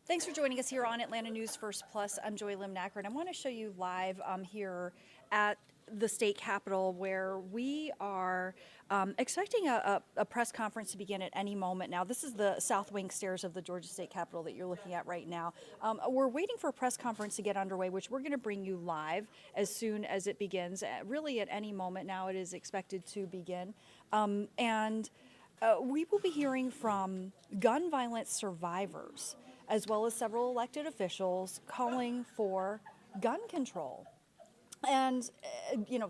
Thanks for joining us here on Atlanta News First Plus. I'm Joy Limnacker, and I want to show you live here at the state capitol, where we are expecting a press conference to begin at any moment now. This is the south wing stairs of the Georgia State Capitol that you're looking at right now. We're waiting for a press conference to get underway, which we're going to bring you live as soon as it begins. Really, at any moment now, it is expected to begin. We will be hearing from gun violence survivors, as well as several elected officials calling for gun control and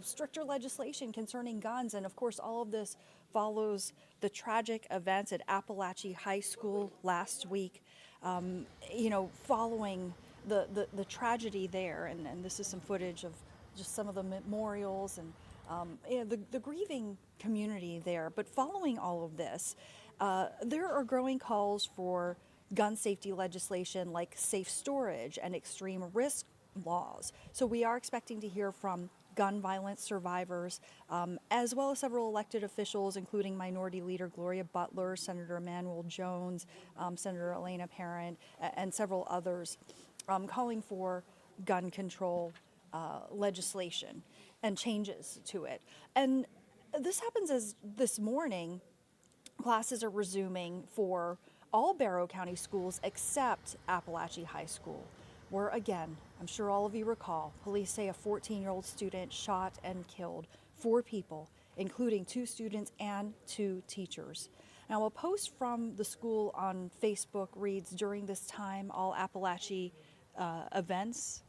stricter legislation concerning guns. And of course, all of this follows the tragic events at Apalachee High School last week, following the tragedy there. And this is some footage of just some of the memorials and the grieving community there. But following all of this, there are growing calls for gun safety legislation like safe storage and extreme risk laws. So we are expecting to hear from gun violence survivors, as well as several elected officials, including Minority Leader Gloria Butler, Senator Emanuel Jones, Senator Elena Parent, and several others, calling for gun control legislation and changes to it. And this happens as this morning classes are resuming for all Barrow County schools except Apalachee High School, where again, I'm sure all of you recall, police say a 14-year-old student shot and killed 4 people, including 2 students and 2 teachers. Now, a post from the school on Facebook reads, "During this time, all Apalachee events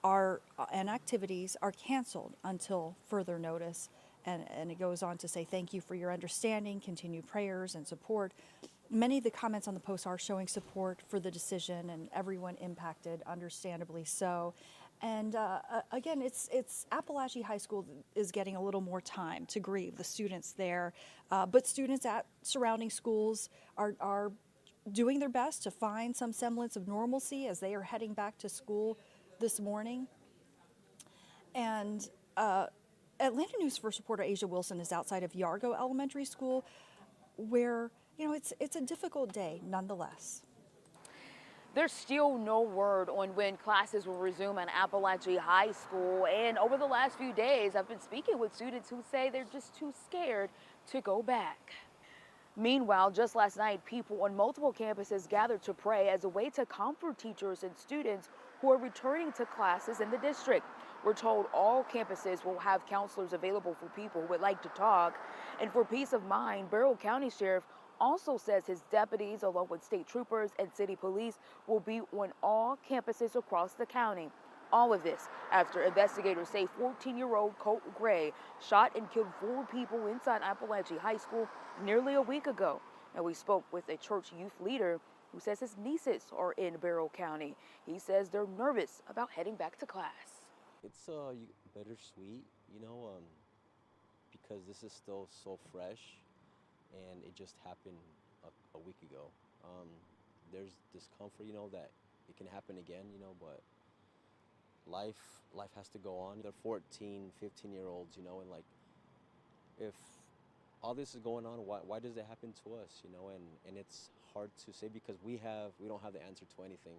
and activities are canceled until further notice." And it goes on to say, "Thank you for your understanding, continued prayers and support." Many of the comments on the post are showing support for the decision and everyone impacted, understandably so. And again, it's Apalachee High School is getting a little more time to grieve the students there, but students at surrounding schools are doing their best to find some semblance of normalcy as they are heading back to school this morning. And Atlanta News First reporter Asia Wilson is outside of Yargo Elementary School, where it's a difficult day nonetheless. There's still no word on when classes will resume at Apalachee High School, and over the last few days I've been speaking with students who say they're just too scared to go back. Meanwhile, just last night, people on multiple campuses gathered to pray as a way to comfort teachers and students who are returning to classes in the district. We're told all campuses will have counselors available for people who would like to talk. And for peace of mind, Barrow County Sheriff also says his deputies, along with state troopers and city police, will be on all campuses across the county. All of this after investigators say 14-year-old Colt Gray shot and killed 4 people inside Apalachee High School nearly a week ago. And we spoke with a church youth leader who says his nieces are in Barrow County. He says they're nervous about heading back to class. It's bittersweet, because this is still so fresh and it just happened a week ago. There's discomfort, that it can happen again, but life has to go on. They're 14, 15-year-olds, and like, if all this is going on, why does it happen to us, and it's hard to say because we don't have the answer to anything.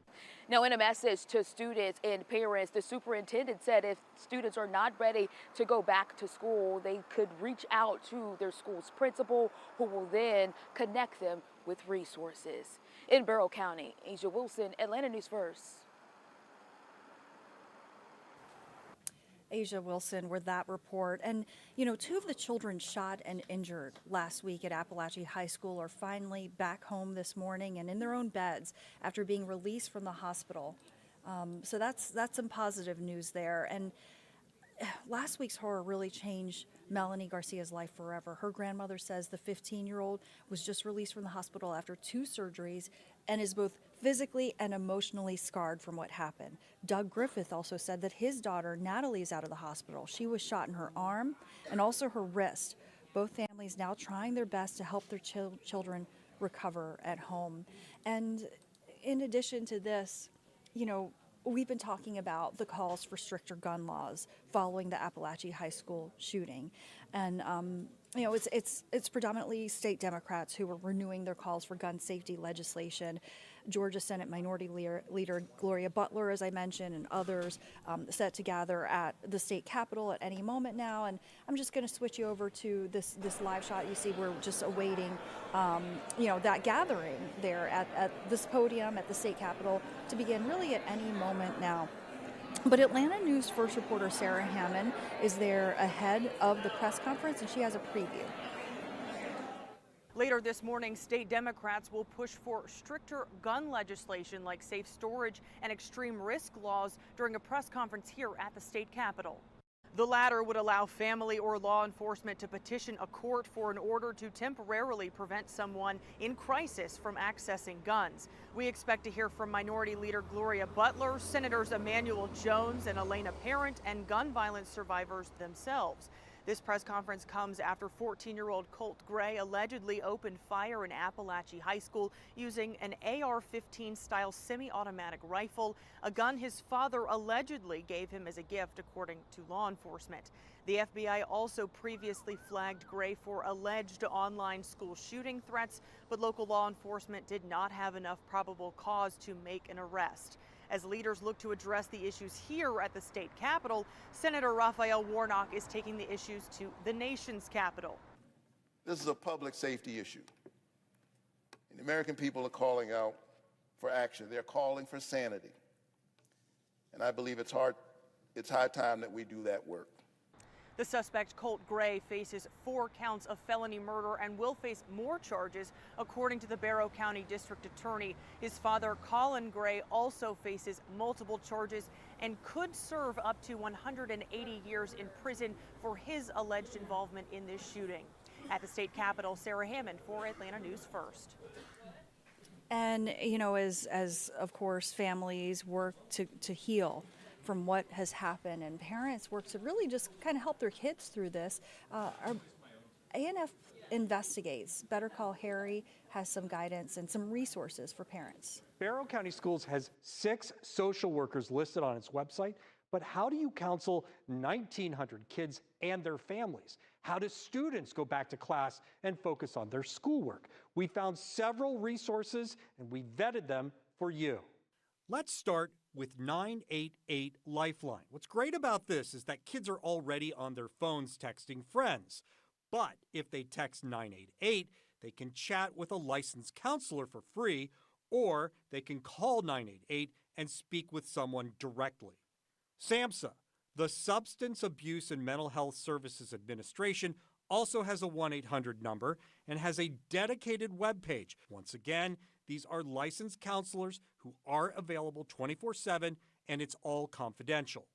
Now, in a message to students and parents, the superintendent said if students are not ready to go back to school, they could reach out to their school's principal, who will then connect them with resources. In Barrow County, Asia Wilson, Atlanta News First. Asia Wilson with that report. And, 2 of the children shot and injured last week at Apalachee High School are finally back home this morning and in their own beds after being released from the hospital. So that's some positive news there. And last week's horror really changed Melanie Garcia's life forever. Her grandmother says the 15-year-old was just released from the hospital after 2 surgeries and is both physically and emotionally scarred from what happened. Doug Griffith also said that his daughter, Natalie, is out of the hospital. She was shot in her arm and also her wrist. Both families now trying their best to help their children recover at home. And in addition to this, we've been talking about the calls for stricter gun laws following the Apalachee High School shooting. And, it's predominantly state Democrats who are renewing their calls for gun safety legislation. Georgia Senate Minority Leader Gloria Butler, as I mentioned, and others set to gather at the state capitol at any moment now. And I'm just going to switch you over to this live shot. You see, we're just awaiting, that gathering there at this podium at the state capitol to begin really at any moment now. But Atlanta News First reporter Sarah Hammond is there ahead of the press conference, and she has a preview. Later this morning, state Democrats will push for stricter gun legislation like safe storage and extreme risk laws during a press conference here at the state capitol. The latter would allow family or law enforcement to petition a court for an order to temporarily prevent someone in crisis from accessing guns. We expect to hear from Minority Leader Gloria Butler, Senators Emanuel Jones and Elena Parent, and gun violence survivors themselves. This press conference comes after 14-year-old Colt Gray allegedly opened fire in Apalachee High School using an AR-15 style semi-automatic rifle, a gun his father allegedly gave him as a gift, according to law enforcement. The FBI also previously flagged Gray for alleged online school shooting threats, but local law enforcement did not have enough probable cause to make an arrest. As leaders look to address the issues here at the state capitol, Senator Raphael Warnock is taking the issues to the nation's capital. This is a public safety issue. And the American people are calling out for action. They're calling for sanity. And I believe it's high time that we do that work. The suspect, Colt Gray, faces 4 counts of felony murder and will face more charges, according to the Barrow County District Attorney. His father, Colin Gray, also faces multiple charges and could serve up to 180 years in prison for his alleged involvement in this shooting. At the state capitol, Sarah Hammond for Atlanta News First. And, as of course, families work to heal from what has happened, and parents work to really just kind of help their kids through this. ANF investigates. Better Call Harry has some guidance and some resources for parents. Barrow County Schools has 6 social workers listed on its website, but how do you counsel 1,900 kids and their families? How do students go back to class and focus on their schoolwork? We found several resources and we vetted them for you. Let's start with 988 Lifeline. What's great about this is that kids are already on their phones texting friends. But if they text 988, they can chat with a licensed counselor for free, or they can call 988 and speak with someone directly. SAMHSA, the Substance Abuse and Mental Health Services Administration, also has a 1-800 number and has a dedicated webpage. Once again, these are licensed counselors who are available 24/7, and it's all confidential.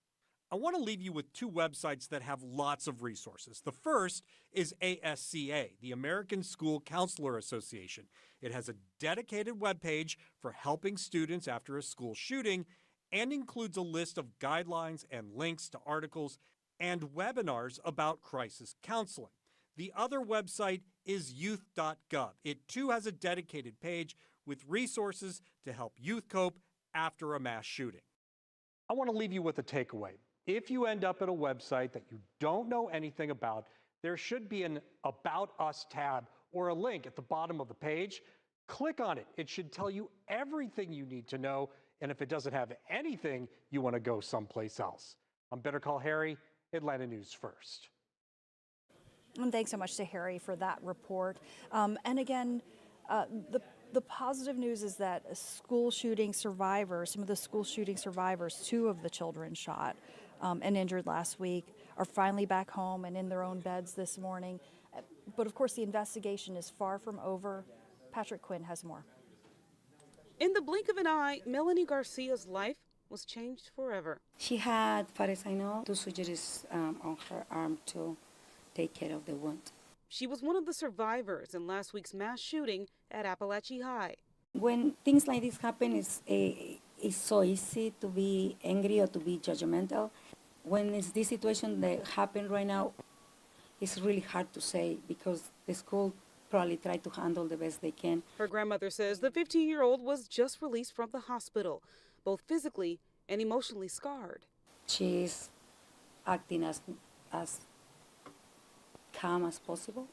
I want to leave you with 2 websites that have lots of resources. The first is ASCA, the American School Counselor Association. It has a dedicated webpage for helping students after a school shooting and includes a list of guidelines and links to articles and webinars about crisis counseling. The other website is youth.gov. It too has a dedicated page with resources to help youth cope after a mass shooting. I want to leave you with a takeaway. If you end up at a website that you don't know anything about, there should be an About Us tab or a link at the bottom of the page. Click on it. It should tell you everything you need to know, and if it doesn't have anything, you want to go someplace else. I'm Better Call Harry, Atlanta News First. And thanks so much to Harry for that report. And again, the positive news is that school shooting survivors, some of the school shooting survivors, 2 of the children shot and injured last week, are finally back home and in their own beds this morning. But of course, the investigation is far from over. Patrick Quinn has more. In the blink of an eye, Melanie Garcia's life was changed forever. She had, as far as I know, 2 surgeries on her arm to take care of the wound. She was one of the survivors in last week's mass shooting at Apalachee High. When things like this happen, it's so easy to be angry or to be judgmental. When it's this situation that happened right now, it's really hard to say because the school probably tried to handle the best they can. Her grandmother says the 15-year-old was just released from the hospital, both physically and emotionally scarred. She's acting as calm as possible.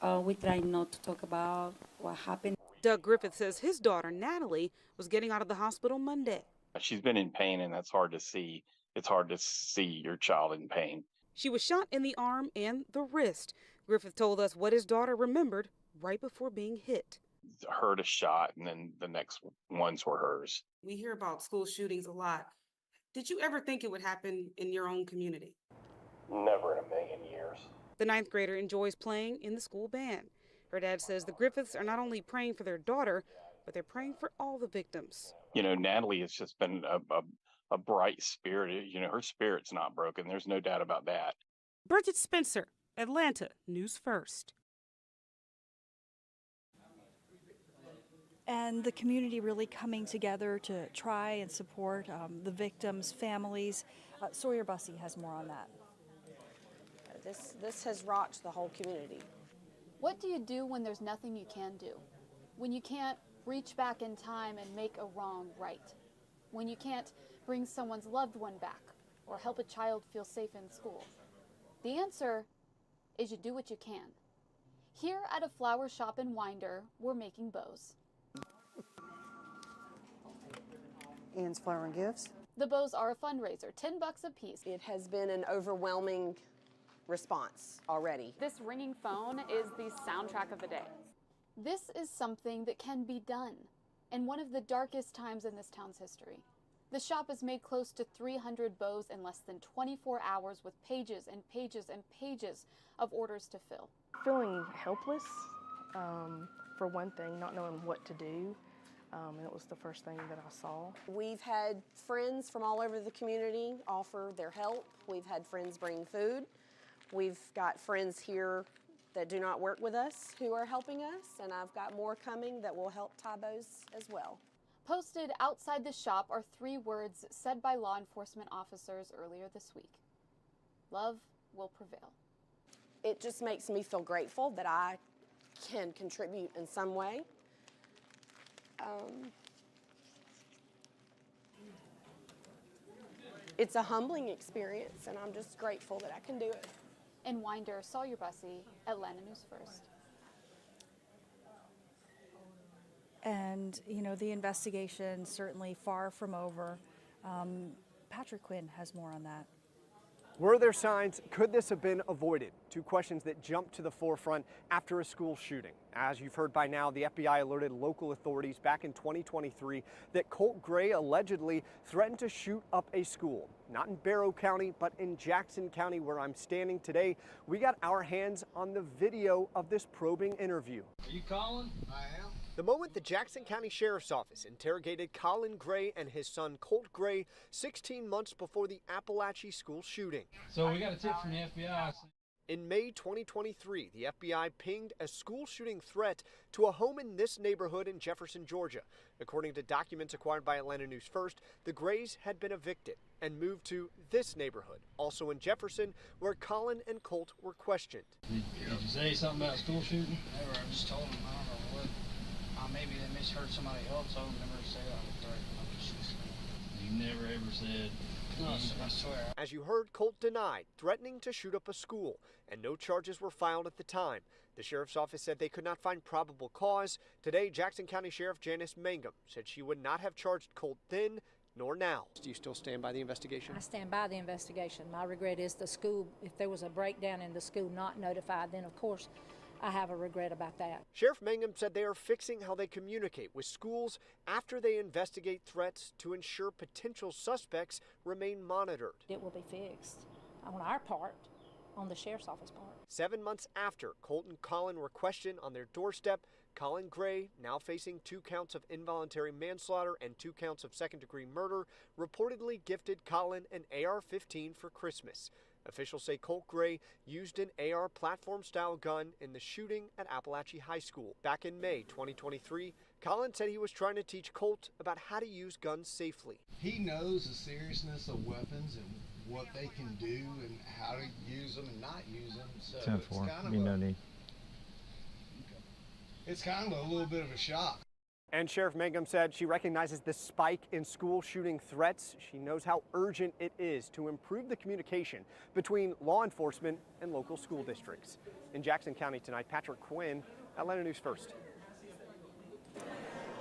We try not to talk about what happened. Doug Griffith says his daughter, Natalie, was getting out of the hospital Monday. She's been in pain, and that's hard to see. It's hard to see your child in pain. She was shot in the arm and the wrist. Griffith told us what his daughter remembered right before being hit. Heard a shot, and then the next ones were hers. We hear about school shootings a lot. Did you ever think it would happen in your own community? Never in a million years. The 9th grader enjoys playing in the school band. Her dad says the Griffiths are not only praying for their daughter, but they're praying for all the victims. You know, Natalie has just been a bright spirit. You know, her spirit's not broken. There's no doubt about that. Bridget Spencer, Atlanta News First. And the community really coming together to try and support the victims' families. Sawyer Bussey has more on that. This has rocked the whole community. What do you do when there's nothing you can do? When you can't reach back in time and make a wrong right? When you can't bring someone's loved one back or help a child feel safe in school? The answer is you do what you can. Here at a flower shop in Winder, we're making bows. Ann's Flower and Gifts. The bows are a fundraiser, $10 a piece. It has been an overwhelming response already. This ringing phone is the soundtrack of the day. This is something that can be done in one of the darkest times in this town's history. The shop has made close to 300 bows in less than 24 hours with pages and pages and pages of orders to fill. Feeling helpless, for one thing, not knowing what to do. And it was the first thing that I saw. We've had friends from all over the community offer their help. We've had friends bring food. We've got friends here that do not work with us who are helping us, and I've got more coming that will help tie bows as well. Posted outside the shop are 3 words said by law enforcement officers earlier this week. Love will prevail. It just makes me feel grateful that I can contribute in some way. It's a humbling experience, and I'm just grateful that I can do it. In Winder, Sawyer Bussey, Atlanta News First. And, you know, the investigation certainly far from over. Patrick Quinn has more on that. Were there signs? Could this have been avoided? 2 questions that jumped to the forefront after a school shooting. As you've heard by now, the FBI alerted local authorities back in 2023 that Colt Gray allegedly threatened to shoot up a school. Not in Barrow County, but in Jackson County, where I'm standing today. We got our hands on the video of this probing interview. Are you calling? I am. The moment the Jackson County Sheriff's Office interrogated Colin Gray and his son Colt Gray 16 months before the Apalachee school shooting. So we got a tip from the FBI. In May 2023, the FBI pinged a school shooting threat to a home in this neighborhood in Jefferson, Georgia. According to documents acquired by Atlanta News First, the Grays had been evicted and moved to this neighborhood, also in Jefferson, where Colin and Colt were questioned. Did you say something about school shooting? Never, I just told them, I don't know what. Maybe they misheard somebody else. I would never say I was threatening. You never ever said. No, I swear. As you heard, Colt denied threatening to shoot up a school, and no charges were filed at the time. The sheriff's office said they could not find probable cause. Today, Jackson County Sheriff Janice Mangum said she would not have charged Colt then nor now. Do you still stand by the investigation? I stand by the investigation. My regret is the school, if there was a breakdown in the school not notified, then of course I have a regret about that. Sheriff Mangum said they are fixing how they communicate with schools after they investigate threats to ensure potential suspects remain monitored. It will be fixed on our part, on the sheriff's office part. 7 months after Colt and Colin were questioned on their doorstep, Colin Gray, now facing 2 counts of involuntary manslaughter and 2 counts of second-degree murder, reportedly gifted Colin an AR-15 for Christmas. Officials say Colt Gray used an AR platform-style gun in the shooting at Apalachee High School. Back in May 2023, Colin said he was trying to teach Colt about how to use guns safely. He knows the seriousness of weapons and what they can do and how to use them and not use them. So it's kind of a little bit of a shock. And Sheriff Mangum said she recognizes the spike in school shooting threats. She knows how urgent it is to improve the communication between law enforcement and local school districts. In Jackson County tonight, Patrick Quinn, Atlanta News First.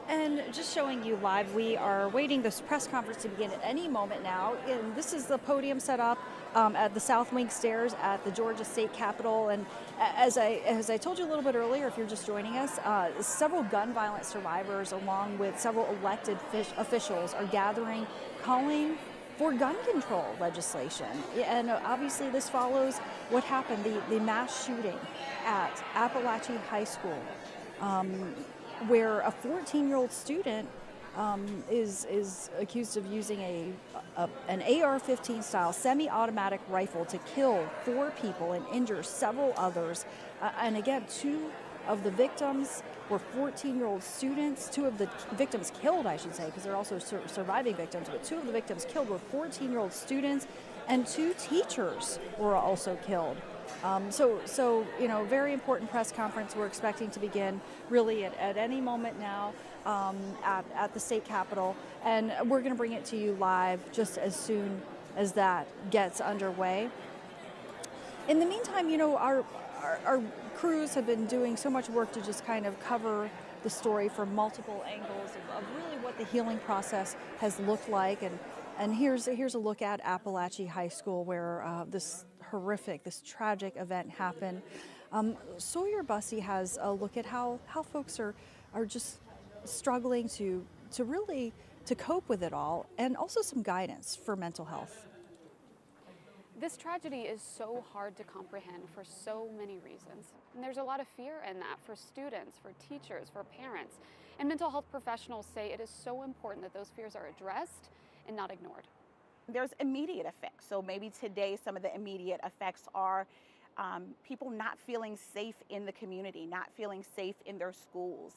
And just showing you live, we are waiting this press conference to begin at any moment now. And this is the podium set up at the South Wing stairs at the Georgia State Capitol. And as I told you a little bit earlier, if you're just joining us, several gun violence survivors, along with several elected officials, are gathering, calling for gun control legislation. And obviously this follows what happened, the mass shooting at Apalachee High School, where a 14-year-old student is accused of using an AR-15 style semi-automatic rifle to kill 4 people and injure several others. And again, 2 of the victims were 14-year-old students. 2 of the victims killed, I should say, because they're also surviving victims, but 2 of the victims killed were 14-year-old students, and 2 teachers were also killed. So very important press conference. We're expecting to begin really at any moment now at the state capitol, and we're going to bring it to you live just as soon as that gets underway. In the meantime, our crews have been doing so much work to just kind of cover the story from multiple angles of really what the healing process has looked like, and here's a look at Apalachee High School, where this tragic event happened. Sawyer Bussey has a look at how folks are just struggling to really cope with it all, and also some guidance for mental health. This tragedy is so hard to comprehend for so many reasons. And there's a lot of fear in that for students, for teachers, for parents. And mental health professionals say it is so important that those fears are addressed and not ignored. There's immediate effects. So maybe today some of the immediate effects are people not feeling safe in the community, not feeling safe in their schools,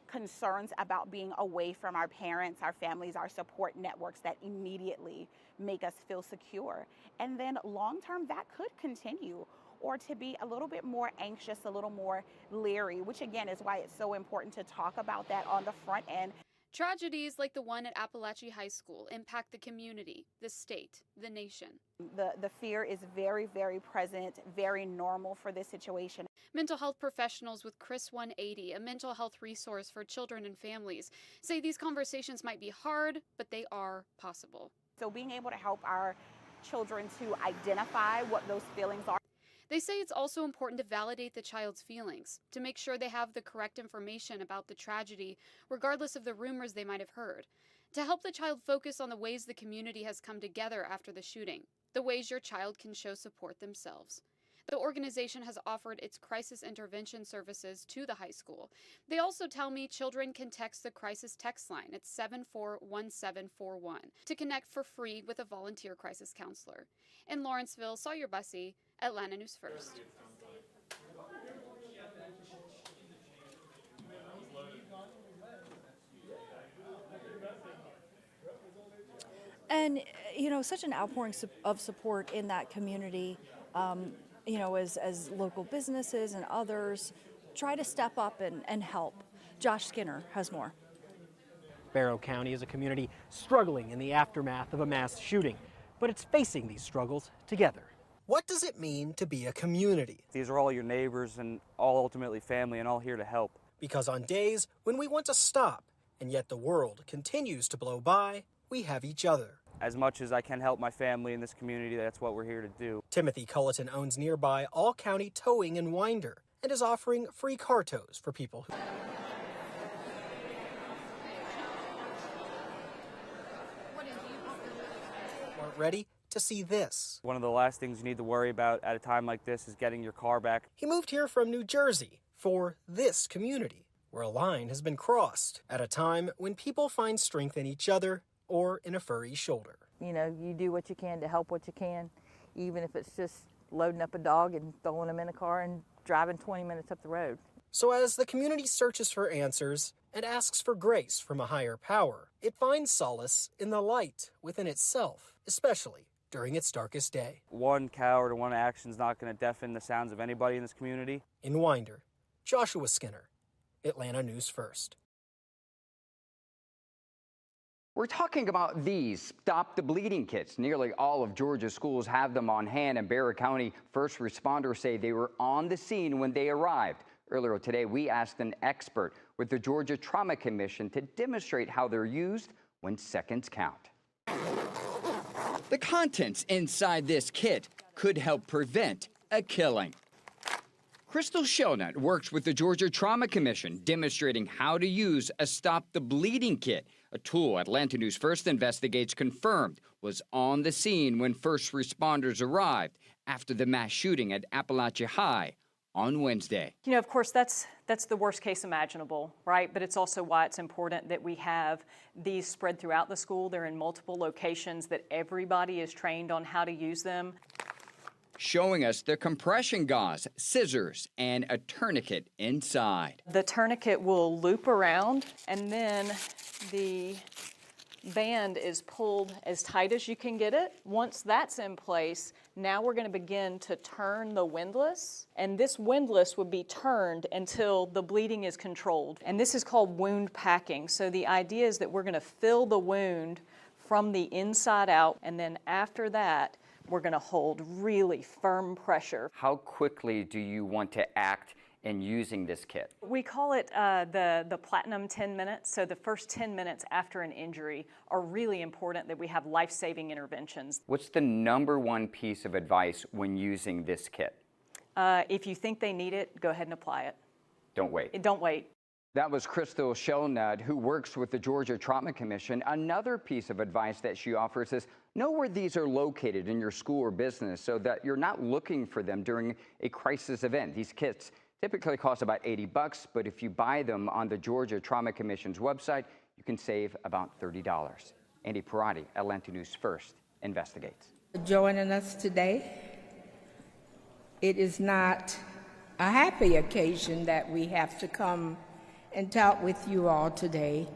concerns about being away from our parents, our families, our support networks that immediately make us feel secure. And then long term, that could continue, or to be a little bit more anxious, a little more leery, which again is why it's so important to talk about that on the front end. Tragedies like the one at Apalachee High School impact the community, the state, the nation. The fear is very, very present, very normal for this situation. Mental health professionals with Chris 180, a mental health resource for children and families, say these conversations might be hard, but they are possible. So being able to help our children to identify what those feelings are. They say it's also important to validate the child's feelings, to make sure they have the correct information about the tragedy, regardless of the rumors they might have heard, to help the child focus on the ways the community has come together after the shooting, the ways your child can show support themselves. The organization has offered its crisis intervention services to the high school. They also tell me children can text the crisis text line at 741741 to connect for free with a volunteer crisis counselor. In Lawrenceville, Sawyer Bussey, Atlanta News First. And, such an outpouring of support in that community, as local businesses and others try to step up and help. Josh Skinner has more. Barrow County is a community struggling in the aftermath of a mass shooting, but it's facing these struggles together. What does it mean to be a community? These are all your neighbors and all ultimately family and all here to help. Because on days when we want to stop, and yet the world continues to blow by, we have each other. As much as I can help my family in this community, that's what we're here to do. Timothy Culleton owns nearby All County Towing and Winder and is offering free car tows for people who aren't ready to see this. One of the last things you need to worry about at a time like this is getting your car back. He moved here from New Jersey for this community, where a line has been crossed at a time when people find strength in each other or in a furry shoulder. You do what you can to help what you can, even if it's just loading up a dog and throwing him in a car and driving 20 minutes up the road. So as the community searches for answers and asks for grace from a higher power, it finds solace in the light within itself, especially during its darkest day. One coward or one action is not going to deafen the sounds of anybody in this community. In Winder, Joshua Skinner, Atlanta News First. We're talking about these Stop the Bleeding kits. Nearly all of Georgia's schools have them on hand, and Barrow County first responders say they were on the scene when they arrived. Earlier today, we asked an expert with the Georgia Trauma Commission to demonstrate how they're used when seconds count. The contents inside this kit could help prevent a killing. Crystal Shelnut works with the Georgia Trauma Commission, demonstrating how to use a Stop the Bleeding kit, a tool Atlanta News First Investigates confirmed was on the scene when first responders arrived after the mass shooting at Apalachee High on Wednesday. You know, of course, that's the worst case imaginable, right? But it's also why it's important that we have these spread throughout the school. They're in multiple locations, that everybody is trained on how to use them. Showing us the compression gauze, scissors, and a tourniquet inside. The tourniquet will loop around, and then the band is pulled as tight as you can get it. Once that's in place, now we're going to begin to turn the windlass, and this windlass would be turned until the bleeding is controlled. And this is called wound packing. So the idea is that we're going to fill the wound from the inside out, and then after that, we're going to hold really firm pressure. How quickly do you want to act in using this kit? We call it the platinum 10 minutes. So the first 10 minutes after an injury are really important, that we have life-saving interventions. What's the #1 piece of advice when using this kit? If you think they need it, go ahead and apply it. Don't wait. Don't wait. That was Crystal Shelnut, who works with the Georgia Trauma Commission. Another piece of advice that she offers is know where these are located in your school or business so that you're not looking for them during a crisis event. These kits typically cost about $80, but if you buy them on the Georgia Trauma Commission's website, you can save about $30. Andy Parati, Atlanta News First investigates. Joining us today. It is not a happy occasion that we have to come and talk with you all today,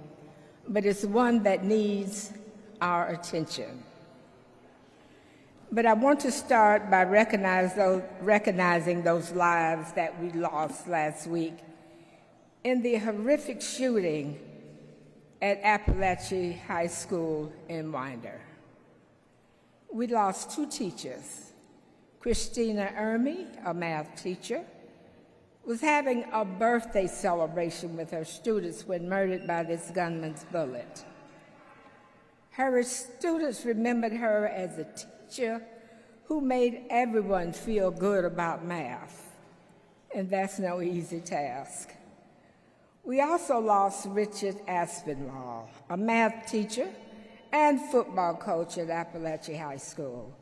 but it's one that needs our attention. But I want to start by recognizing those lives that we lost last week in the horrific shooting at Apalachee High School in Winder. We lost 2 teachers. Christina Ermy, a math teacher, was having a birthday celebration with her students when murdered by this gunman's bullet. Her students remembered her as a teacher who made everyone feel good about math, and that's no easy task. We also lost Richard Aspinwall, a math teacher and football coach at Apalachee High School.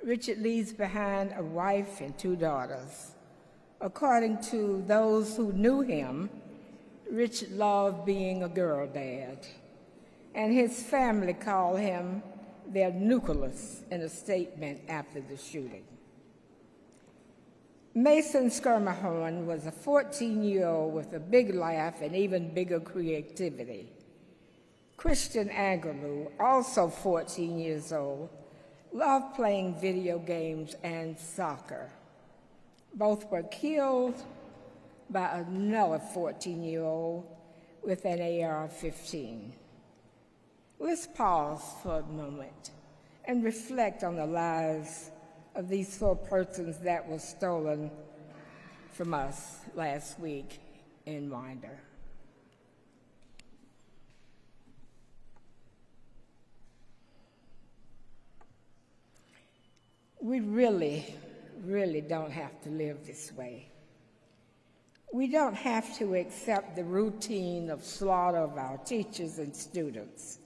Richard leaves behind a wife and 2 daughters. According to those who knew him, Richard loved being a girl dad, and his family called him their nucleus in a statement after the shooting. Mason Skirmahorn was a 14-year-old with a big laugh and even bigger creativity. Christian Angelou, also 14 years old, loved playing video games and soccer. Both were killed by another 14-year-old with an AR-15. Let's pause for a moment and reflect on the lives of these 4 persons that were stolen from us last week in Winder. We really don't have to live this way. We don't have to accept the routine of slaughter of our teachers and students.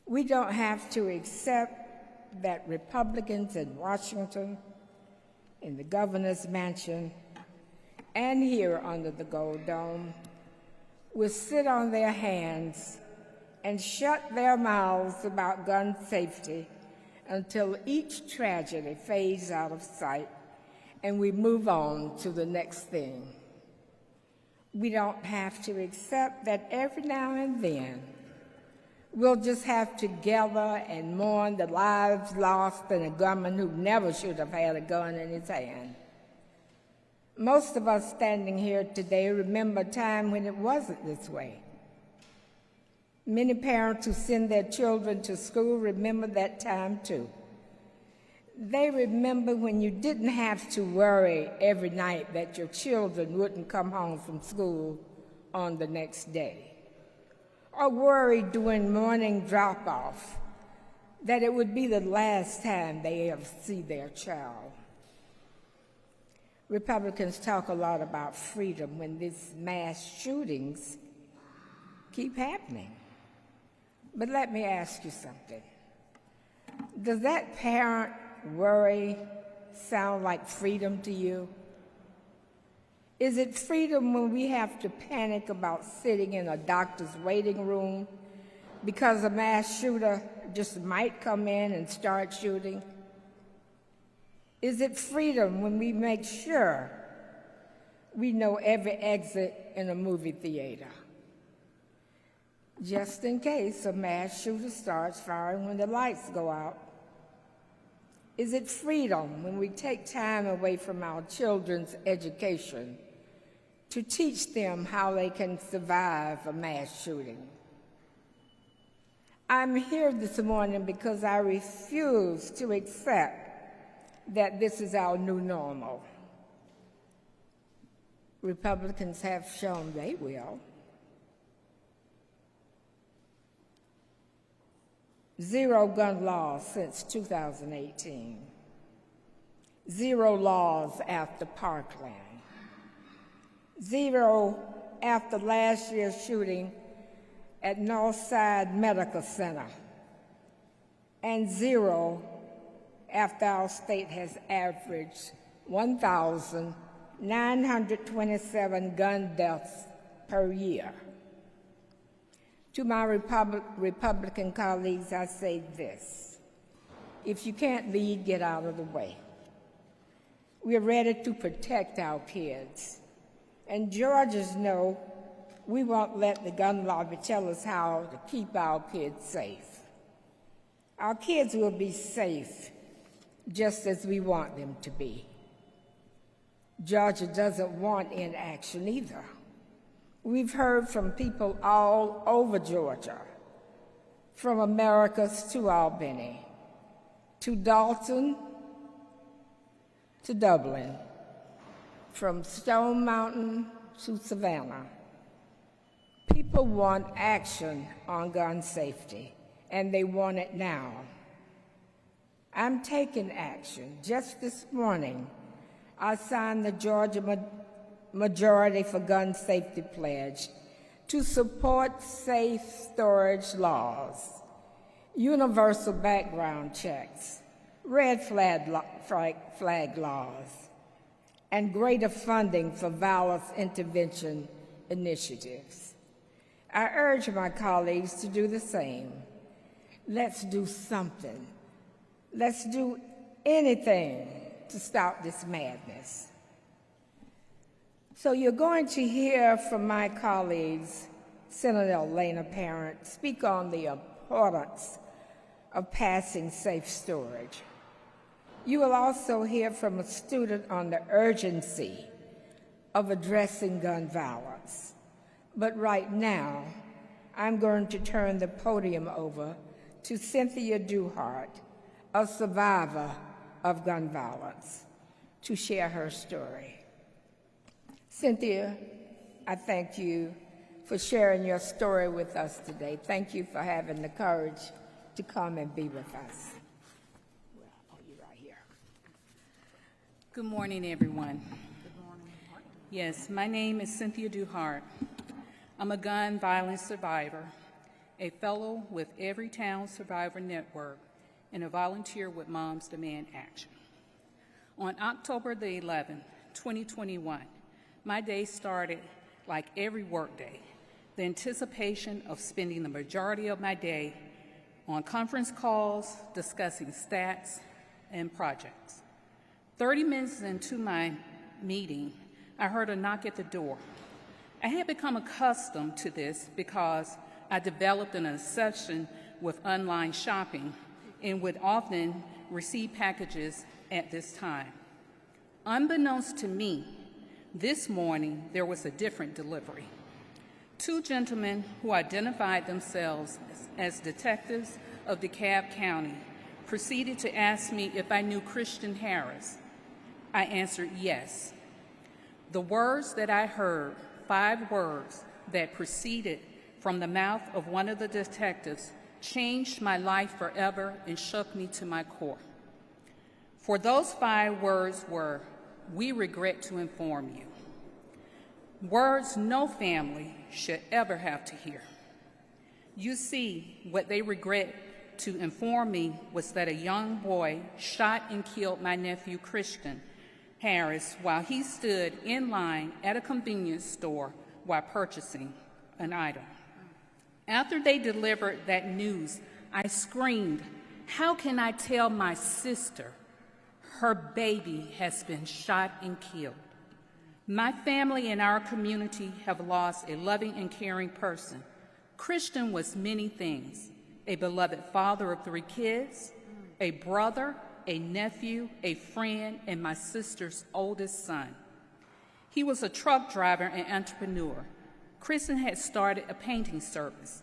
We don't have to accept that Republicans in Washington, in the governor's mansion, and here under the Gold Dome will sit on their hands and shut their mouths about gun safety until each tragedy fades out of sight and we move on to the next thing. We don't have to accept that every now and then we'll just have to gather and mourn the lives lost in a gunman who never should have had a gun in his hand. Most of us standing here today remember a time when it wasn't this way. Many parents who send their children to school remember that time too. They remember when you didn't have to worry every night that your children wouldn't come home from school on the next day, or worry during morning drop-off that it would be the last time they ever see their child. Republicans talk a lot about freedom when these mass shootings keep happening. But let me ask you something. Does that parent worry sound like freedom to you? Is it freedom when we have to panic about sitting in a doctor's waiting room because a mass shooter just might come in and start shooting? Is it freedom when we make sure we know every exit in a movie theater, just in case a mass shooter starts firing when the lights go out? Is it freedom when we take time away from our children's education to teach them how they can survive a mass shooting? I'm here this morning because I refuse to accept that this is our new normal. Republicans have shown they will. Zero gun laws since 2018. Zero laws after Parkland. Zero after last year's shooting at Northside Medical Center. And zero after our state has averaged 1,927 gun deaths per year. To my Republican colleagues, I say this: if you can't lead, get out of the way. We're ready to protect our kids. And Georgians know we won't let the gun lobby tell us how to keep our kids safe. Our kids will be safe just as we want them to be. Georgia doesn't want inaction either. We've heard from people all over Georgia, from Americus to Albany, to Dalton, to Dublin, from Stone Mountain to Savannah. People want action on gun safety, and they want it now. I'm taking action. Just this morning, I signed the Georgia Majority for Gun Safety Pledge to support safe storage laws, universal background checks, red flag laws, and greater funding for violence intervention initiatives. I urge my colleagues to do the same. Let's do something. Let's do anything to stop this madness. So you're going to hear from my colleagues, Senator Elena Parent, speak on the importance of passing safe storage. You will also hear from a student on the urgency of addressing gun violence. But right now, I'm going to turn the podium over to Cynthia Duhart, a survivor of gun violence, to share her story. Cynthia, I thank you for sharing your story with us today. Thank you for having the courage to come and be with us. Good morning, everyone. Good morning. Yes, my name is Cynthia Duhart. I'm a gun violence survivor, a fellow with Everytown Survivor Network, and a volunteer with Moms Demand Action. On October the 11th, 2021, my day started like every workday, the anticipation of spending the majority of my day on conference calls discussing stats and projects. 30 minutes into my meeting, I heard a knock at the door. I had become accustomed to this because I developed an obsession with online shopping and would often receive packages at this time. Unbeknownst to me, this morning there was a different delivery. Two gentlemen who identified themselves as detectives of DeKalb County proceeded to ask me if I knew Christian Harris. I answered yes. The words that I heard, 5 words that proceeded from the mouth of one of the detectives, changed my life forever and shook me to my core. For those 5 words were, "We regret to inform you." Words no family should ever have to hear. You see, what they regret to inform me was that a young boy shot and killed my nephew Christian Harris while he stood in line at a convenience store while purchasing an item. After they delivered that news, I screamed, "How can I tell my sister her baby has been shot and killed?" My family and our community have lost a loving and caring person. Christian was many things: a beloved father of 3 kids, a brother, a nephew, a friend, and my sister's oldest son. He was a truck driver and entrepreneur. Christian had started a painting service.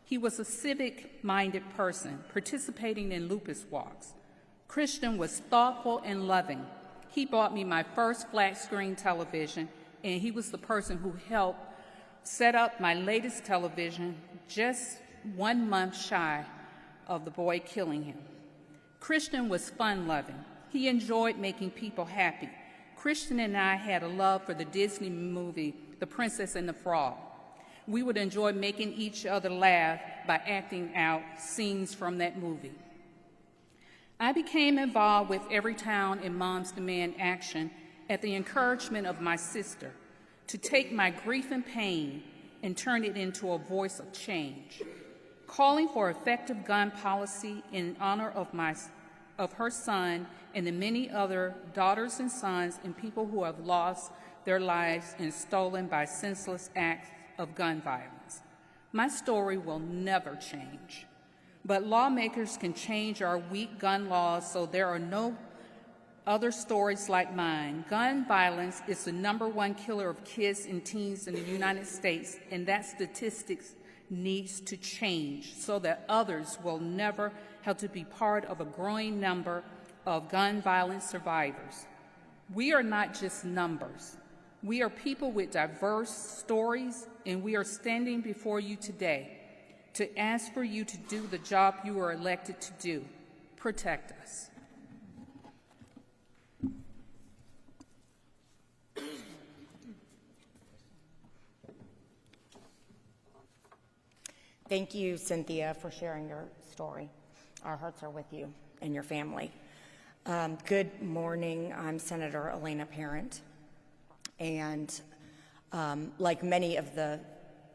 He was a civic-minded person, participating in lupus walks. Christian was thoughtful and loving. He bought me my first flat-screen television, and he was the person who helped set up my latest television just 1 month shy of the boy killing him. Christian was fun-loving. He enjoyed making people happy. Christian and I had a love for the Disney movie, The Princess and the Frog. We would enjoy making each other laugh by acting out scenes from that movie. I became involved with Everytown and Moms Demand Action at the encouragement of my sister to take my grief and pain and turn it into a voice of change, calling for effective gun policy in honor of her son and the many other daughters and sons and people who have lost their lives and stolen by senseless acts of gun violence. My story will never change, but lawmakers can change our weak gun laws so there are no other stories like mine. Gun violence is the #1 killer of kids and teens in the United States, and that statistics needs to change so that others will never have to be part of a growing number of gun violence survivors. We are not just numbers. We are people with diverse stories, and we are standing before you today to ask for you to do the job you were elected to do: protect us. Thank you, Cynthia, for sharing your story. Our hearts are with you and your family. Good morning. I'm Senator Elena Parent, and like many of the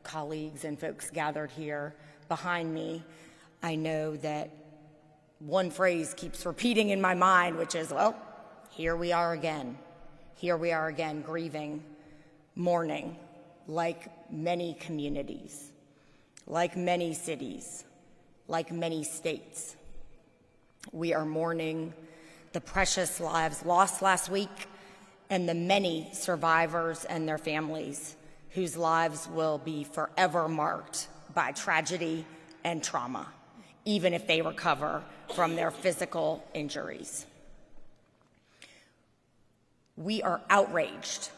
colleagues and folks gathered here behind me, I know that one phrase keeps repeating in my mind, which is, well, here we are again. Here we are again, grieving, mourning, like many communities, like many cities, like many states. We are mourning the precious lives lost last week and the many survivors and their families whose lives will be forever marked by tragedy and trauma, even if they recover from their physical injuries. We are outraged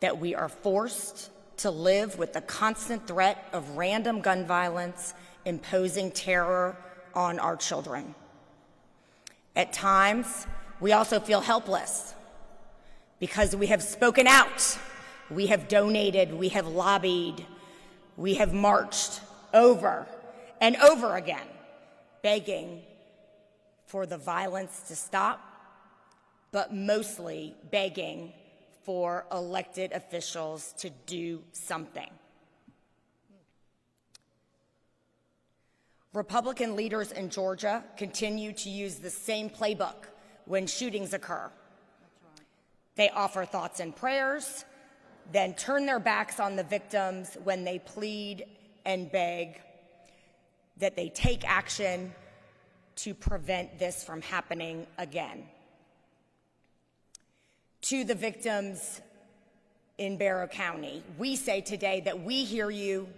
that we are forced to live with the constant threat of random gun violence imposing terror on our children. At times, we also feel helpless because we have spoken out, we have donated, we have lobbied, we have marched over and over again, begging for the violence to stop, but mostly begging for elected officials to do something. Republican leaders in Georgia continue to use the same playbook when shootings occur. They offer thoughts and prayers, then turn their backs on the victims when they plead and beg that they take action to prevent this from happening again. To the victims in Barrow County, we say today that we hear you,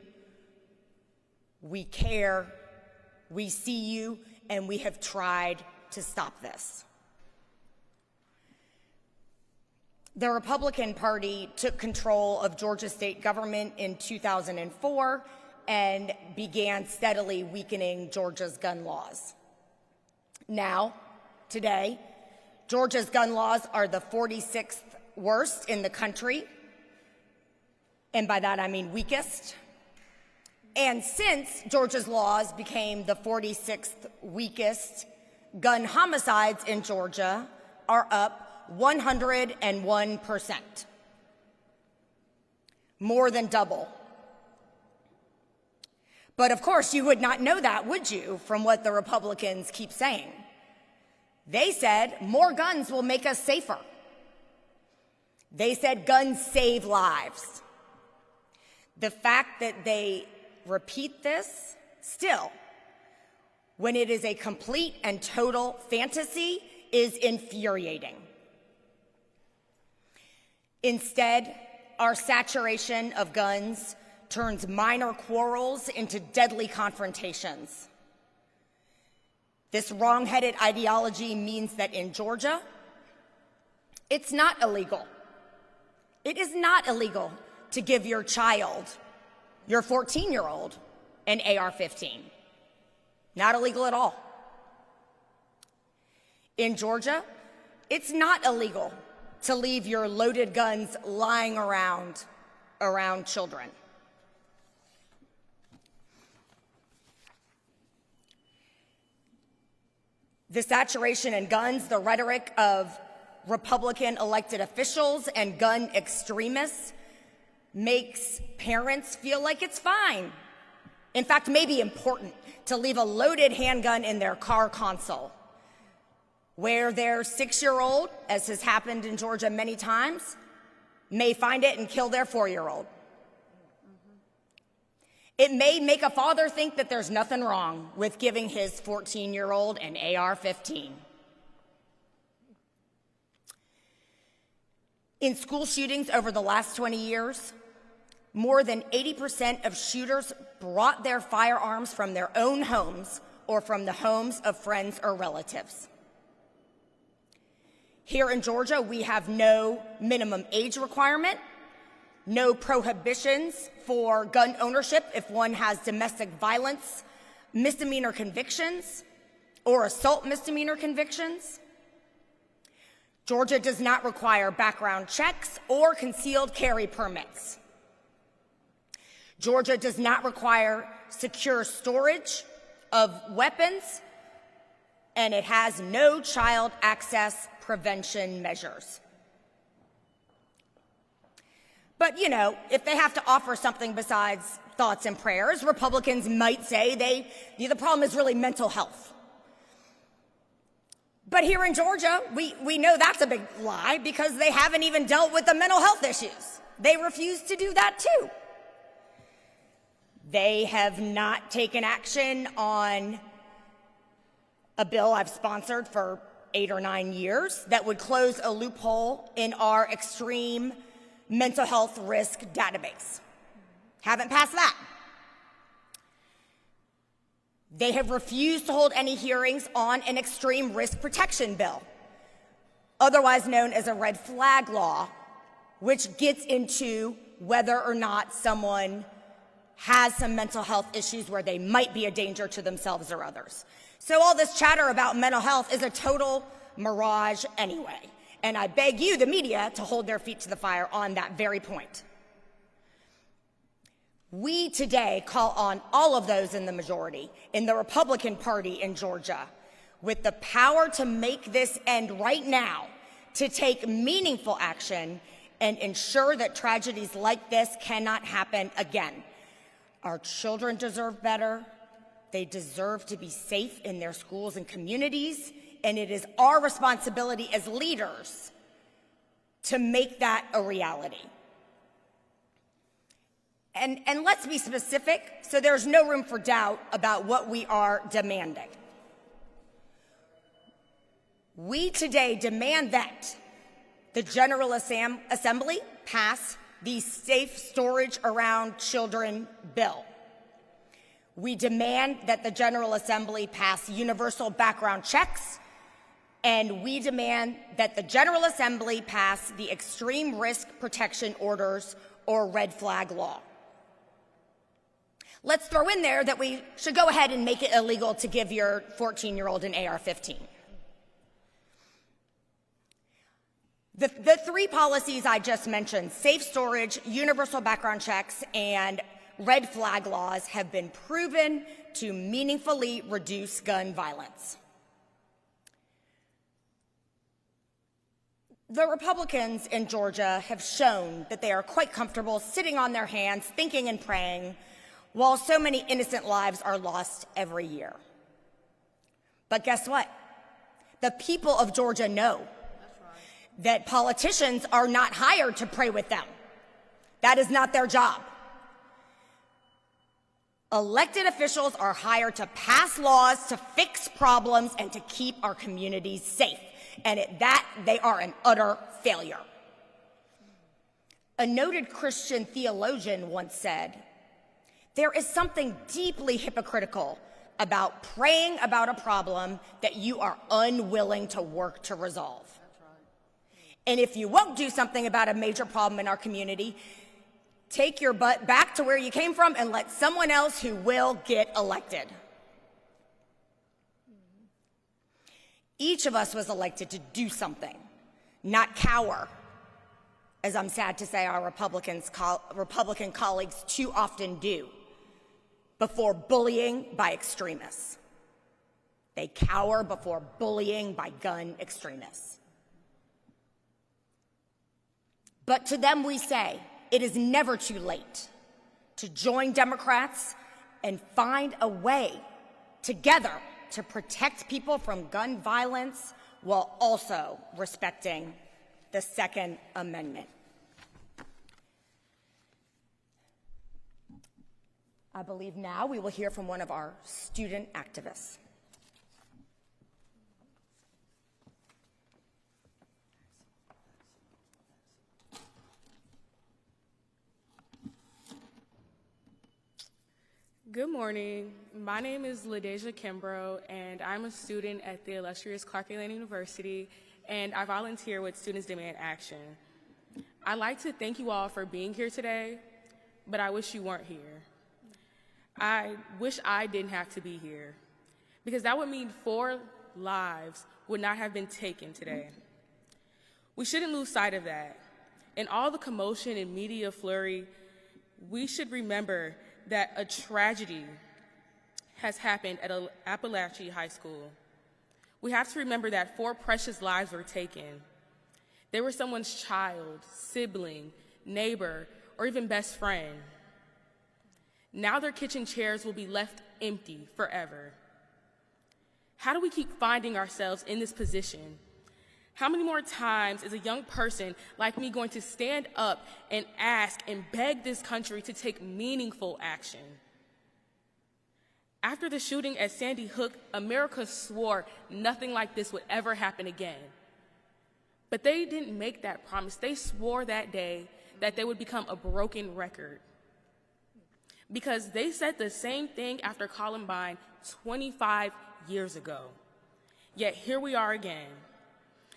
we care, we see you, and we have tried to stop this. The Republican Party took control of Georgia state government in 2004 and began steadily weakening Georgia's gun laws. Now, today, Georgia's gun laws are the 46th worst in the country, and by that I mean weakest. And since Georgia's laws became the 46th weakest, gun homicides in Georgia are up 101%. More than double. But of course, you would not know that, would you, from what the Republicans keep saying? They said more guns will make us safer. They said guns save lives. The fact that they repeat this still, when it is a complete and total fantasy, is infuriating. Instead, our saturation of guns turns minor quarrels into deadly confrontations. This wrong-headed ideology means that in Georgia, it's not illegal. It is not illegal to give your child, your 14-year-old, an AR-15. Not illegal at all. In Georgia, it's not illegal to leave your loaded guns lying around children. The saturation in guns, the rhetoric of Republican elected officials and gun extremists makes parents feel like it's fine. In fact, maybe important to leave a loaded handgun in their car console, where their 6-year-old, as has happened in Georgia many times, may find it and kill their 4-year-old. It may make a father think that there's nothing wrong with giving his 14-year-old an AR-15. In school shootings over the last 20 years, more than 80% of shooters brought their firearms from their own homes or from the homes of friends or relatives. Here in Georgia, we have no minimum age requirement, no prohibitions for gun ownership if one has domestic violence misdemeanor convictions or assault misdemeanor convictions. Georgia does not require background checks or concealed carry permits. Georgia does not require secure storage of weapons, and it has no child access prevention measures. But, you know, if they have to offer something besides thoughts and prayers, Republicans might say the problem is really mental health. But here in Georgia, we know that's a big lie because they haven't even dealt with the mental health issues. They refuse to do that too. They have not taken action on a bill I've sponsored for 8 or 9 years that would close a loophole in our extreme mental health risk database. Haven't passed that. They have refused to hold any hearings on an extreme risk protection bill, otherwise known as a red flag law, which gets into whether or not someone has some mental health issues where they might be a danger to themselves or others. So all this chatter about mental health is a total mirage anyway. And I beg you, the media, to hold their feet to the fire on that very point. We today call on all of those in the majority, in the Republican Party in Georgia, with the power to make this end right now, to take meaningful action and ensure that tragedies like this cannot happen again. Our children deserve better. They deserve to be safe in their schools and communities, and it is our responsibility as leaders to make that a reality. And let's be specific, so there's no room for doubt about what we are demanding. We today demand that the General Assembly pass the Safe Storage Around Children bill. We demand that the General Assembly pass universal background checks, and we demand that the General Assembly pass the Extreme Risk Protection Orders or red flag law. Let's throw in there that we should go ahead and make it illegal to give your 14-year-old an AR-15. The three policies I just mentioned, safe storage, universal background checks, and red flag laws, have been proven to meaningfully reduce gun violence. The Republicans in Georgia have shown that they are quite comfortable sitting on their hands, thinking and praying, while so many innocent lives are lost every year. But guess what? The people of Georgia know that politicians are not hired to pray with them. That is not their job. Elected officials are hired to pass laws, to fix problems, and to keep our communities safe. And at that, they are an utter failure. A noted Christian theologian once said, "There is something deeply hypocritical about praying about a problem that you are unwilling to work to resolve." And if you won't do something about a major problem in our community, take your butt back to where you came from and let someone else who will get elected. Each of us was elected to do something, not cower, as I'm sad to say our Republican colleagues too often do, before bullying by extremists. They cower before bullying by gun extremists. But to them we say, it is never too late to join Democrats and find a way together to protect people from gun violence while also respecting the Second Amendment. I believe now we will hear from one of our student activists. Good morning. My name is LaDeja Kimbrough, and I'm a student at the illustrious Clark Atlanta University, and I volunteer with Students Demand Action. I'd like to thank you all for being here today, but I wish you weren't here. I wish I didn't have to be here, because that would mean 4 lives would not have been taken today. We shouldn't lose sight of that. In all the commotion and media flurry, we should remember that a tragedy has happened at Apalachee High School. We have to remember that 4 precious lives were taken. They were someone's child, sibling, neighbor, or even best friend. Now their kitchen chairs will be left empty forever. How do we keep finding ourselves in this position? How many more times is a young person like me going to stand up and ask and beg this country to take meaningful action? After the shooting at Sandy Hook, America swore nothing like this would ever happen again. But they didn't make that promise. They swore that day that they would become a broken record. Because they said the same thing after Columbine 25 years ago. Yet here we are again.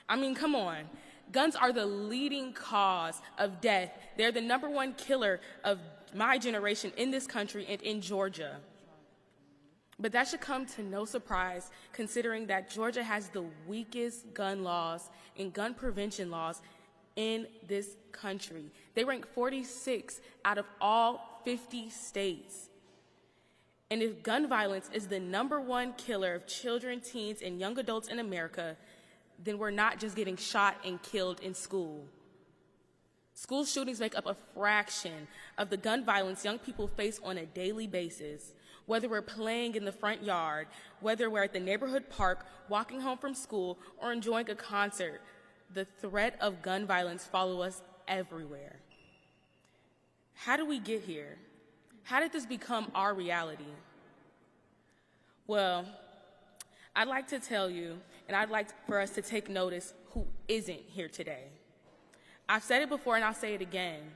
I mean, come on. Guns are the leading cause of death. They're the #1 killer of my generation in this country and in Georgia. But that should come to no surprise, considering that Georgia has the weakest gun laws and gun prevention laws in this country. They rank 46 out of all 50 states. And if gun violence is the #1 killer of children, teens, and young adults in America, then we're not just getting shot and killed in school. School shootings make up a fraction of the gun violence young people face on a daily basis. Whether we're playing in the front yard, whether we're at the neighborhood park, walking home from school, or enjoying a concert, the threat of gun violence follows us everywhere. How do we get here? How did this become our reality? Well, I'd like to tell you, and I'd like for us to take notice who isn't here today. I've said it before and I'll say it again.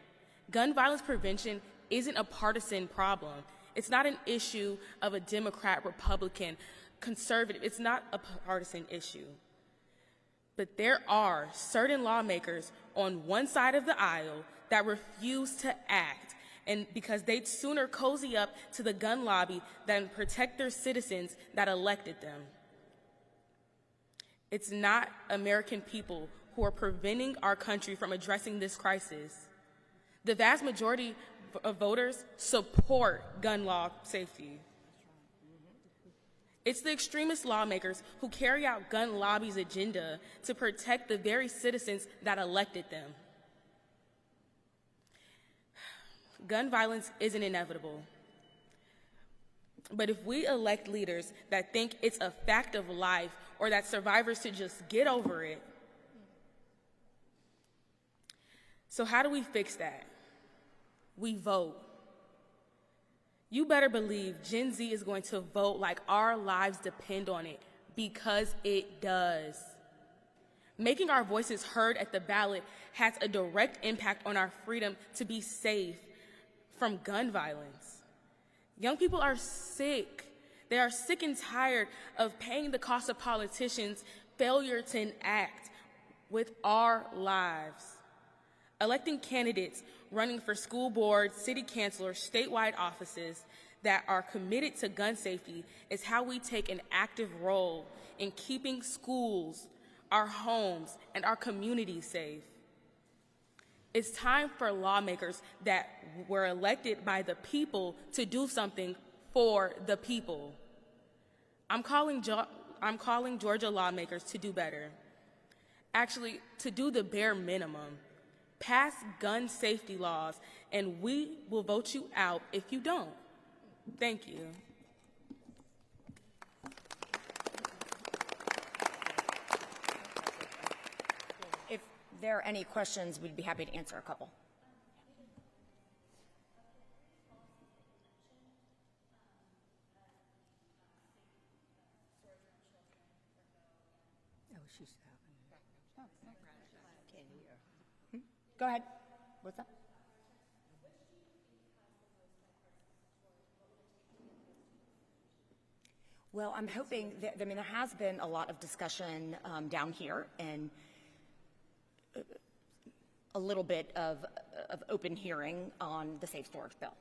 Gun violence prevention isn't a partisan problem. It's not an issue of a Democrat, Republican, conservative. It's not a partisan issue. But there are certain lawmakers on one side of the aisle that refuse to act, and because they'd sooner cozy up to the gun lobby than protect their citizens that elected them. It's not American people who are preventing our country from addressing this crisis. The vast majority of voters support gun law safety. It's the extremist lawmakers who carry out gun lobby's agenda to protect the very citizens that elected them. Gun violence isn't inevitable. But if we elect leaders that think it's a fact of life or that survivors should just get over it, so how do we fix that? We vote. You better believe Gen Z is going to vote like our lives depend on it, because it does. Making our voices heard at the ballot has a direct impact on our freedom to be safe from gun violence. Young people are sick. They are sick and tired of paying the cost of politicians' failure to enact with our lives. Electing candidates running for school boards, city councilors, statewide offices that are committed to gun safety is how we take an active role in keeping schools, our homes, and our communities safe. It's time for lawmakers that were elected by the people to do something for the people. I'm calling Georgia lawmakers to do better. Actually, to do the bare minimum. Pass gun safety laws, and we will vote you out if you don't. Thank you. If there are any questions, we'd be happy to answer a couple. Go ahead. What's that? Well, I'm hoping that, there has been a lot of discussion down here and a little bit of open hearing on the safe storage bill.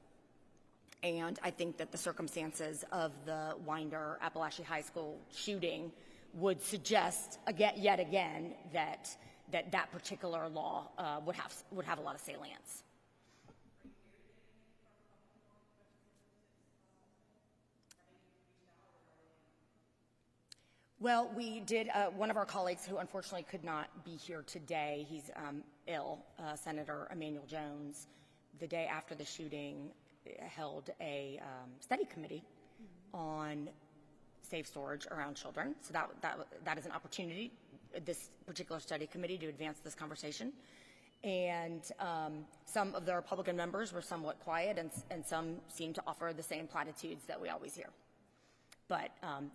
And I think that the circumstances of the Winder Apalachee High School shooting would suggest yet again that particular law would have a lot of salience. Well, we did, one of our colleagues who unfortunately could not be here today, he's ill, Senator Emanuel Jones, the day after the shooting held a study committee on safe storage around children. So that is an opportunity, this particular study committee, to advance this conversation. And some of the Republican members were somewhat quiet, and some seemed to offer the same platitudes that we always hear. But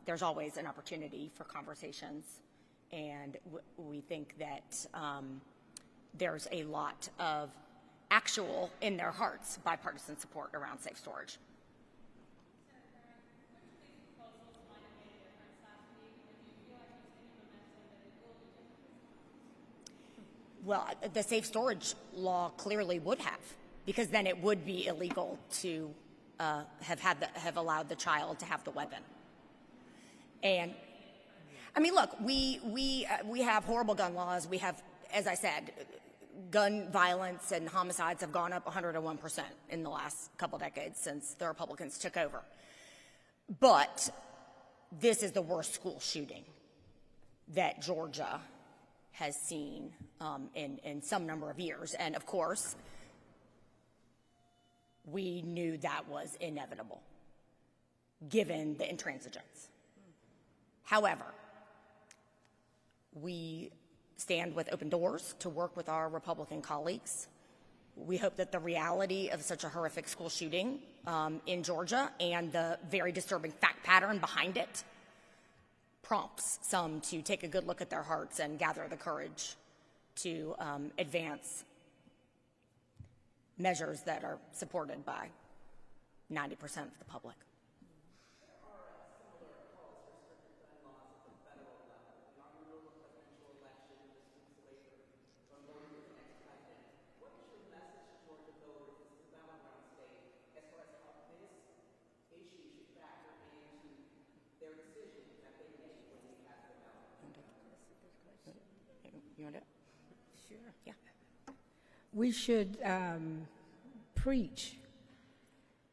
there's always an opportunity for conversations, and we think that there's a lot of actual, in their hearts, bipartisan support around safe storage. Well, the safe storage law clearly would have, because then it would be illegal to have allowed the child to have the weapon. And I mean, look, we have horrible gun laws. We have, as I said, gun violence and homicides have gone up 101% in the last couple decades since the Republicans took over. But this is the worst school shooting that Georgia has seen in some number of years. And of course, we knew that was inevitable, given the intransigence. However, we stand with open doors to work with our Republican colleagues. We hope that the reality of such a horrific school shooting in Georgia and the very disturbing fact pattern behind it prompts some to take a good look at their hearts and gather the courage to advance measures that are supported by 90% of the public. You want it? Sure. Yeah. We should preach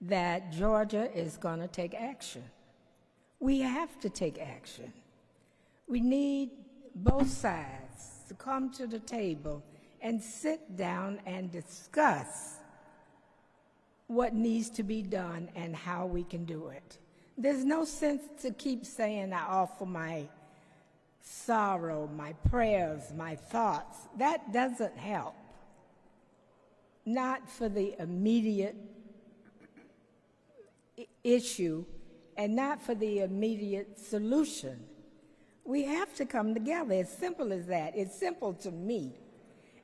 that Georgia is going to take action. We have to take action. We need both sides to come to the table and sit down and discuss what needs to be done and how we can do it. There's no sense to keep saying I offer my sorrow, my prayers, my thoughts. That doesn't help. Not for the immediate issue and not for the immediate solution. We have to come together. As simple as that. It's simple to me.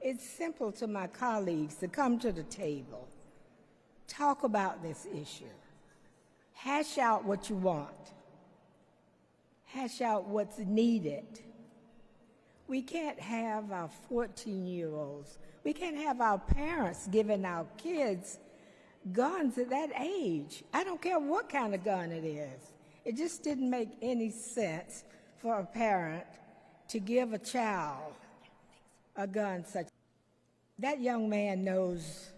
It's simple to my colleagues to come to the table, talk about this issue, hash out what you want, hash out what's needed. We can't have our 14-year-olds, we can't have our parents giving our kids guns at that age. I don't care what kind of gun it is. It just didn't make any sense for a parent to give a child a gun such. That young man knows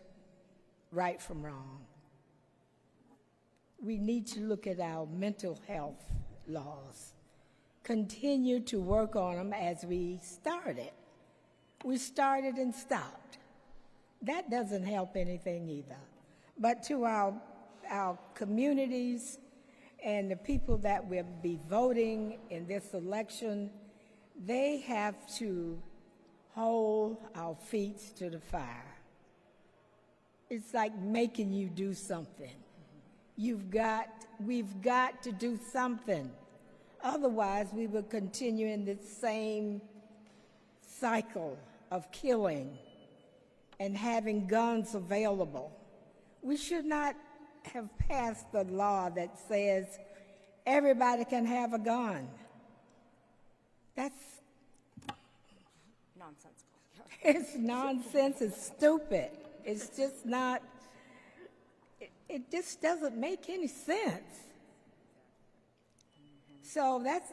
right from wrong. We need to look at our mental health laws, continue to work on them as we started. We started and stopped. That doesn't help anything either. But to our communities and the people that will be voting in this election, they have to hold our feet to the fire. It's like making you do something. We've got to do something. Otherwise, we will continue in this same cycle of killing and having guns available. We should not have passed a law that says everybody can have a gun. That's nonsensical. It's nonsense. It's stupid. It's just not. It just doesn't make any sense. So that's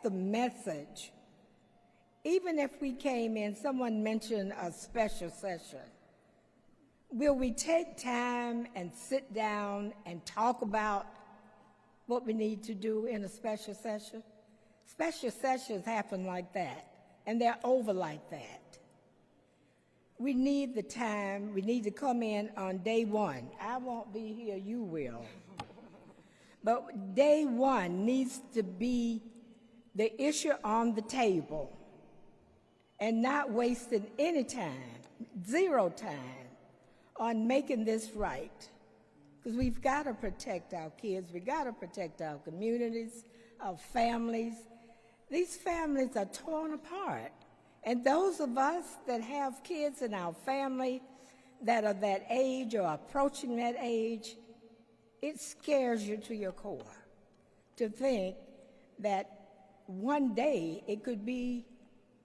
the message. Even if we came in, someone mentioned a special session. Will we take time and sit down and talk about what we need to do in a special session? Special sessions happen like that, and they're over like that. We need the time. We need to come in on day one. I won't be here, you will. But day one needs to be the issue on the table and not wasting any time, zero time, on making this right. Because we've got to protect our kids. We've got to protect our communities, our families. These families are torn apart. And those of us that have kids in our family that are that age or approaching that age, it scares you to your core to think that one day it could be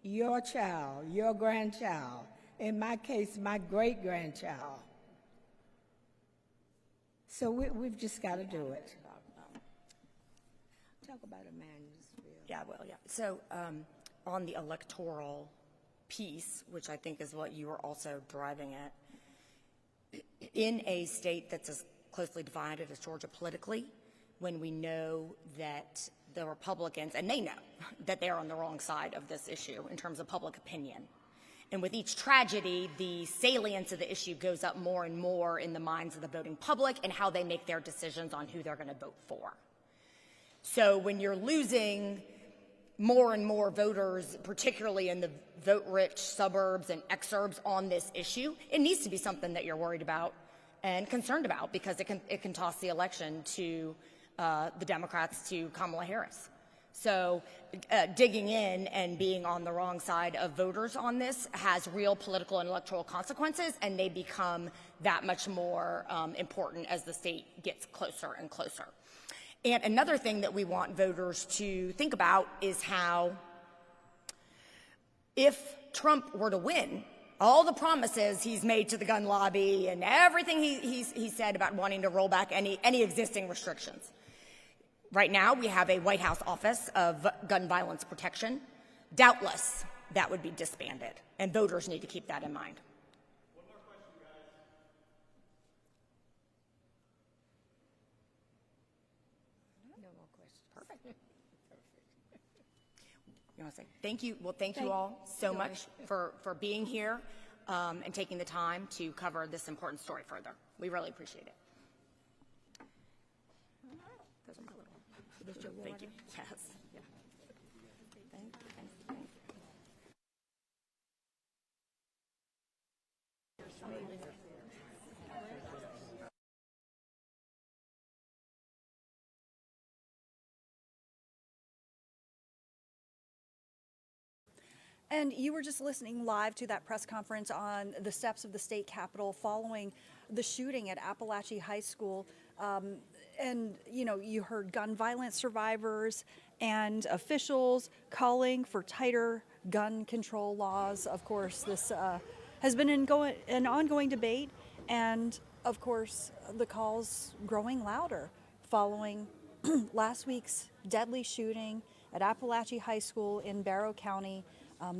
your child, your grandchild, in my case, my great-grandchild. So we've just got to do it. Talk about Emmanuel's. Yeah, I will, yeah. So on the electoral piece, which I think is what you are also driving at, in a state that's as closely divided as Georgia politically, when we know that the Republicans, and they know that they're on the wrong side of this issue in terms of public opinion. And with each tragedy, the salience of the issue goes up more and more in the minds of the voting public and how they make their decisions on who they're going to vote for. So when you're losing more and more voters, particularly in the vote-rich suburbs and exurbs on this issue, it needs to be something that you're worried about and concerned about, because it can toss the election to the Democrats, to Kamala Harris. So digging in and being on the wrong side of voters on this has real political and electoral consequences, and they become that much more important as the state gets closer and closer. And another thing that we want voters to think about is how, if Trump were to win, all the promises he's made to the gun lobby and everything he said about wanting to roll back any existing restrictions. Right now, we have a White House Office of Gun Violence Protection. Doubtless, that would be disbanded, and voters need to keep that in mind. One more question, guys. No more questions. Perfect. You want to say thank you? Well, thank you all so much for being here and taking the time to cover this important story further. We really appreciate it. Those are my little. Thank you. Yes. Yeah. Thank you. And you were just listening live to that press conference on the steps of the state capitol following the shooting at Apalachee High School. And, you know, you heard gun violence survivors and officials calling for tighter gun control laws. Of course, this has been an ongoing debate, and, of course, the calls growing louder following last week's deadly shooting at Apalachee High School in Barrow County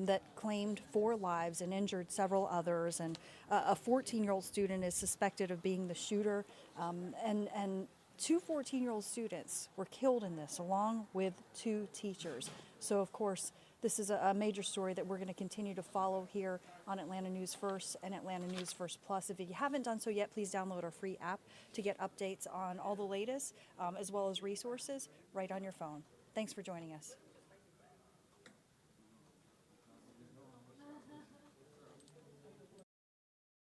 that claimed 4 lives and injured several others. And a 14-year-old student is suspected of being the shooter, and 2 14-year-old students were killed in this, along with 2 teachers. So, of course, this is a major story that we're going to continue to follow here on Atlanta News First and Atlanta News First Plus. If you haven't done so yet, please download our free app to get updates on all the latest, as well as resources right on your phone. Thanks for joining us.